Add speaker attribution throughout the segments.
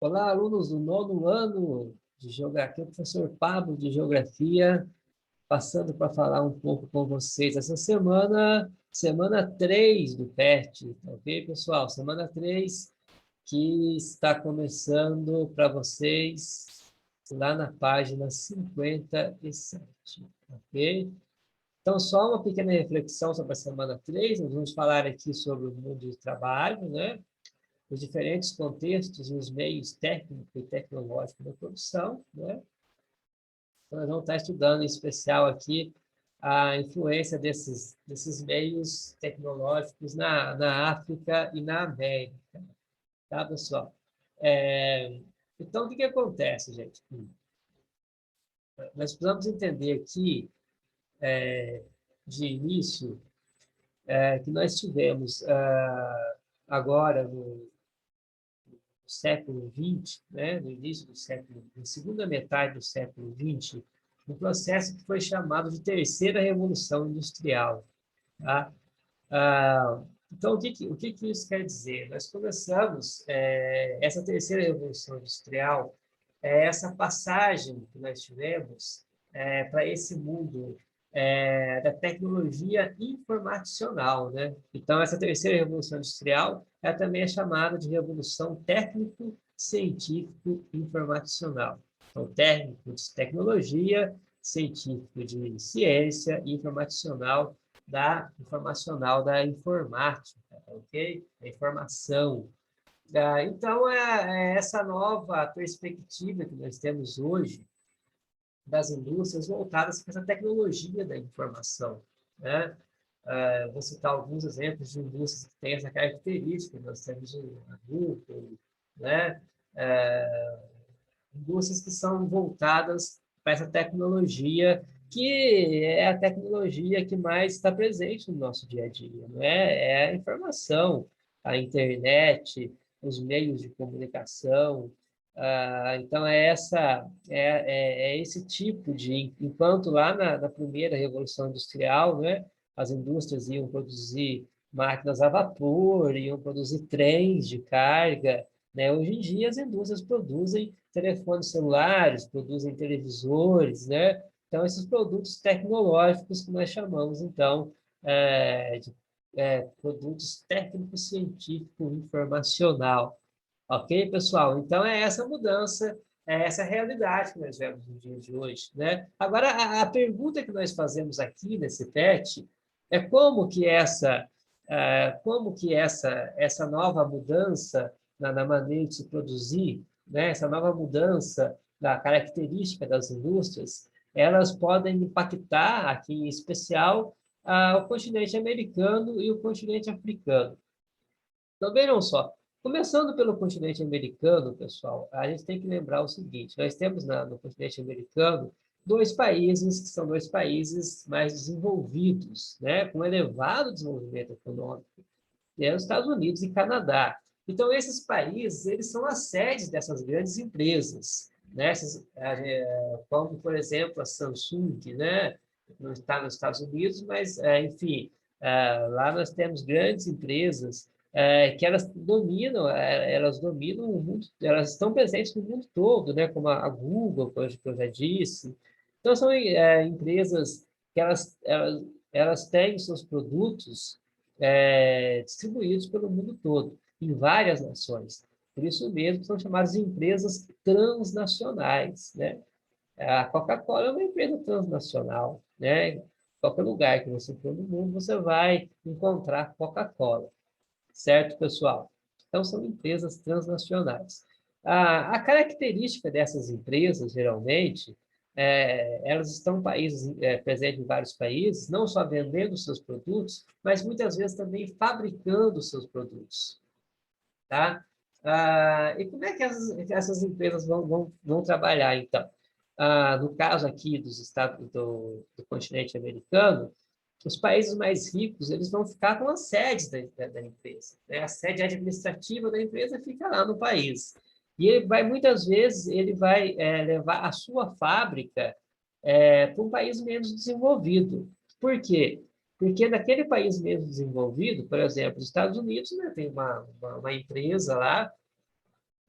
Speaker 1: Olá, alunos do nono ano de Geografia, o professor Pablo de Geografia, passando para falar um pouco com vocês essa semana, semana 3 do PET, ok, pessoal? Semana 3 que está começando para vocês lá na página 57, ok? Então, só uma pequena reflexão sobre a semana 3. Nós vamos falar aqui sobre o mundo de trabalho, né? Os diferentes contextos e os meios técnicos e tecnológicos da produção, né? Então, nós vamos estar estudando em especial aqui a influência desses meios tecnológicos na África e na América, tá, pessoal? Então, o que acontece, gente? Nós precisamos entender aqui, de início, que nós tivemos agora, século XX, né, no início do século, na segunda metade do século XX, um processo que foi chamado de Terceira Revolução Industrial. Tá? Então, o que isso quer dizer? Nós começamos essa Terceira Revolução Industrial, essa passagem que nós tivemos para esse mundo da tecnologia informacional, né? Então, essa Terceira Revolução Industrial também é chamada de Revolução Técnico-Científico-Informacional. Então, técnico de tecnologia, científico de ciência e informacional da informática, ok? A informação. Então, é essa nova perspectiva que nós temos hoje das indústrias voltadas para essa tecnologia da informação, né? Vou citar alguns exemplos de indústrias que têm essa característica. Nós temos a Google, né? Indústrias que são voltadas para essa tecnologia, que é a tecnologia que mais está presente no nosso dia a dia, não é? É a informação, a internet, os meios de comunicação. Então, é esse tipo de... Enquanto lá na primeira Revolução Industrial, né, as indústrias iam produzir máquinas a vapor, iam produzir trens de carga, né? Hoje em dia, as indústrias produzem telefones celulares, produzem televisores, né? Então, esses produtos tecnológicos que nós chamamos, então, de produtos técnico-científico-informacional. Ok, pessoal? Então, é essa mudança, é essa realidade que nós vemos no dia de hoje, né? Agora, a pergunta que nós fazemos aqui nesse PET é como que essa nova mudança na maneira de se produzir, né, essa nova mudança da característica das indústrias, elas podem impactar, aqui em especial, o continente americano e o continente africano. Então, vejam só, começando pelo continente americano, pessoal, a gente tem que lembrar o seguinte: nós temos no continente americano dois países que são dois países mais desenvolvidos, né, com elevado desenvolvimento econômico, que é os Estados Unidos e Canadá. Então, esses países, eles são as sedes dessas grandes empresas, né? Como, por exemplo, a Samsung, né? Não está nos Estados Unidos, mas, enfim, lá nós temos grandes empresas que elas dominam o mundo, elas estão presentes no mundo todo, né? Como a Google, que eu já disse. Então, são empresas que elas têm seus produtos distribuídos pelo mundo todo, em várias nações. Por isso mesmo, são chamadas de empresas transnacionais, né? A Coca-Cola é uma empresa transnacional, né? Qualquer lugar que você for no mundo, você vai encontrar Coca-Cola, certo, pessoal? Então, são empresas transnacionais. A característica dessas empresas, geralmente, elas estão presentes em vários países, não só vendendo seus produtos, mas muitas vezes também fabricando seus produtos. Tá? E como é que essas empresas vão trabalhar, então? No caso aqui dos estados do continente americano, os países mais ricos, eles vão ficar com as sedes da empresa, né? A sede administrativa da empresa fica lá no país. E muitas vezes, ele vai levar a sua fábrica para um país menos desenvolvido. Por quê? Porque naquele país menos desenvolvido, por exemplo, os Estados Unidos, né, tem uma empresa lá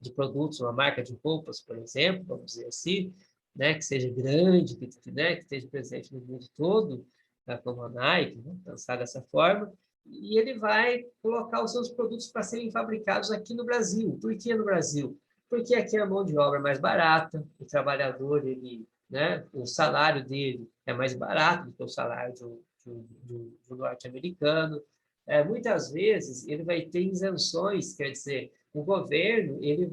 Speaker 1: de produtos, uma marca de roupas, por exemplo, vamos dizer assim, né, que seja grande, né, que esteja presente no mundo todo, tá, como a Nike, vamos pensar dessa forma, e ele vai colocar os seus produtos para serem fabricados aqui no Brasil. Por que no Brasil? Porque aqui a mão de obra é mais barata, o trabalhador, ele, né, o salário dele é mais barato do que o salário do norte-americano. Muitas vezes ele vai ter isenções, quer dizer, o governo ele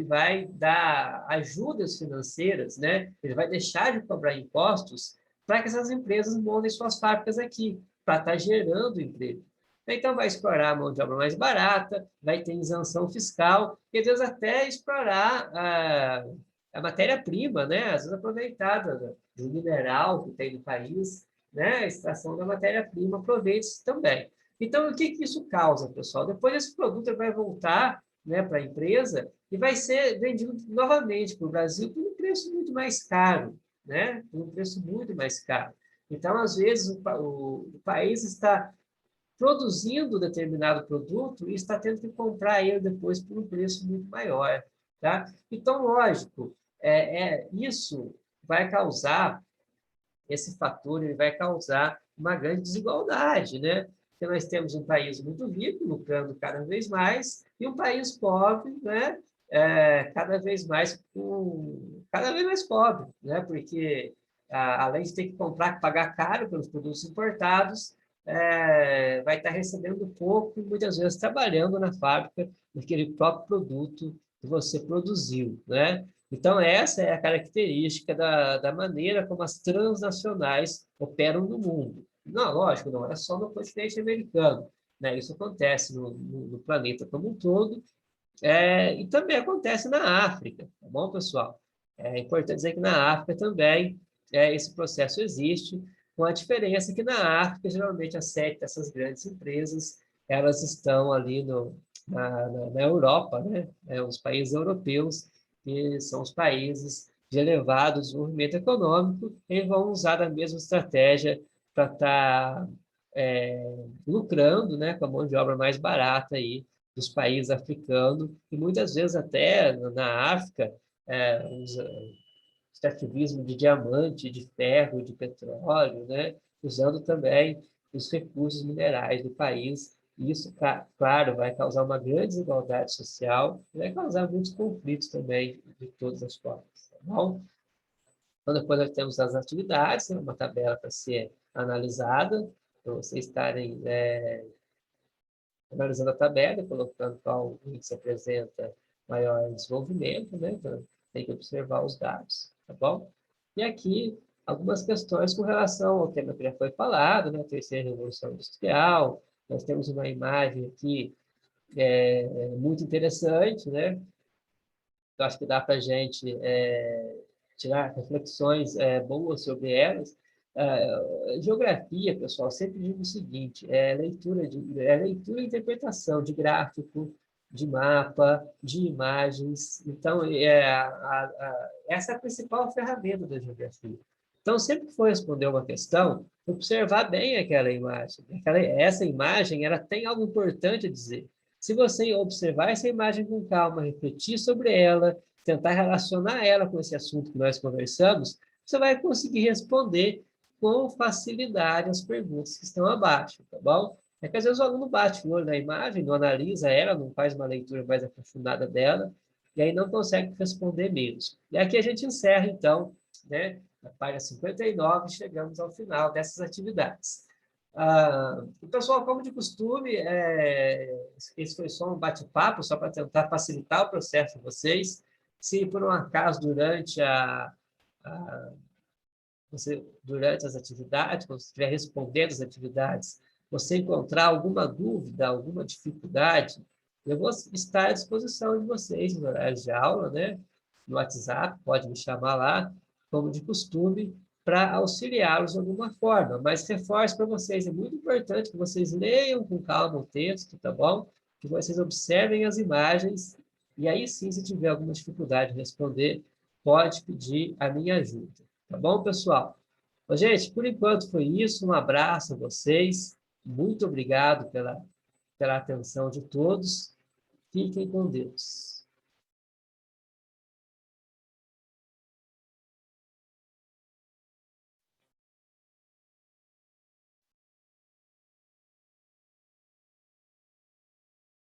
Speaker 1: vai dar ajudas financeiras, né? Ele vai deixar de cobrar impostos para que essas empresas montem suas fábricas aqui, para estar gerando emprego. Então, vai explorar a mão de obra mais barata, vai ter isenção fiscal, e às vezes até explorar a matéria-prima, né? Às vezes aproveitada do mineral que tem no país, né? A extração da matéria-prima, aproveite também. Então, o que isso causa, pessoal? Depois esse produto vai voltar, né, para a empresa e vai ser vendido novamente para o Brasil por um preço muito mais caro, né? Por um preço muito mais caro. Então, às vezes, o país está produzindo determinado produto e está tendo que comprar ele depois por um preço muito maior, tá? Então, lógico, isso vai causar, esse fator ele vai causar uma grande desigualdade, né? Porque nós temos um país muito rico, lucrando cada vez mais, e um país pobre, né? Cada vez mais pobre, né? Porque além de ter que comprar, pagar caro pelos produtos importados, vai estar recebendo pouco e muitas vezes trabalhando na fábrica daquele próprio produto que você produziu, né? Então, essa é a característica da maneira como as transnacionais operam no mundo. Não, lógico, não é só no continente americano, né? Isso acontece no planeta como um todo, e também acontece na África, tá bom, pessoal? É importante dizer que na África também esse processo existe, com a diferença que na África, geralmente, as sede dessas grandes empresas, elas estão ali na Europa, né? Os países europeus, que são os países de elevado desenvolvimento econômico, e vão usar a mesma estratégia para estar lucrando, né, com a mão de obra mais barata aí dos países africanos, e muitas vezes até na África, usa extrativismo de diamante, de ferro, de petróleo, né? Usando também os recursos minerais do país. E isso, claro, vai causar uma grande desigualdade social e vai causar muitos conflitos também, de todas as formas. Tá bom? Então, depois nós temos as atividades, né? Uma tabela para ser analisada, para vocês estarem analisando a tabela, colocando qual índice apresenta maior desenvolvimento, né? Então, tem que observar os dados, tá bom? E aqui, algumas questões com relação ao tema que já foi falado, né? A terceira revolução industrial. Nós temos uma imagem aqui muito interessante, né? Eu acho que dá para a gente tirar reflexões boas sobre elas. Geografia, pessoal, sempre digo o seguinte: leitura e interpretação de gráfico, de mapa, de imagens. Então, essa é a principal ferramenta da geografia. Então, sempre que for responder uma questão, observar bem aquela imagem. Essa imagem, ela tem algo importante a dizer. Se você observar essa imagem com calma, refletir sobre ela, tentar relacionar ela com esse assunto que nós conversamos, você vai conseguir responder com facilidade as perguntas que estão abaixo, tá bom? É que às vezes o aluno bate o olho na imagem, não analisa ela, não faz uma leitura mais aprofundada dela, e aí não consegue responder mesmo. E aqui a gente encerra, então, né, na página 59, chegamos ao final dessas atividades. Pessoal, como de costume, esse foi só um bate-papo, só para tentar facilitar o processo de vocês. Se por um acaso durante as atividades, quando você estiver respondendo as atividades, você encontrar alguma dúvida, alguma dificuldade, eu vou estar à disposição de vocês no horário de aula, né? No WhatsApp, pode me chamar lá, como de costume, para auxiliá-los de alguma forma. Mas reforço para vocês, é muito importante que vocês leiam com calma o texto, tá bom? Que vocês observem as imagens, e aí sim, se tiver alguma dificuldade de responder, pode pedir a minha ajuda. Tá bom, pessoal? Bom, gente, por enquanto foi isso. Um abraço a vocês. Muito obrigado pela atenção de todos. Fiquem com Deus.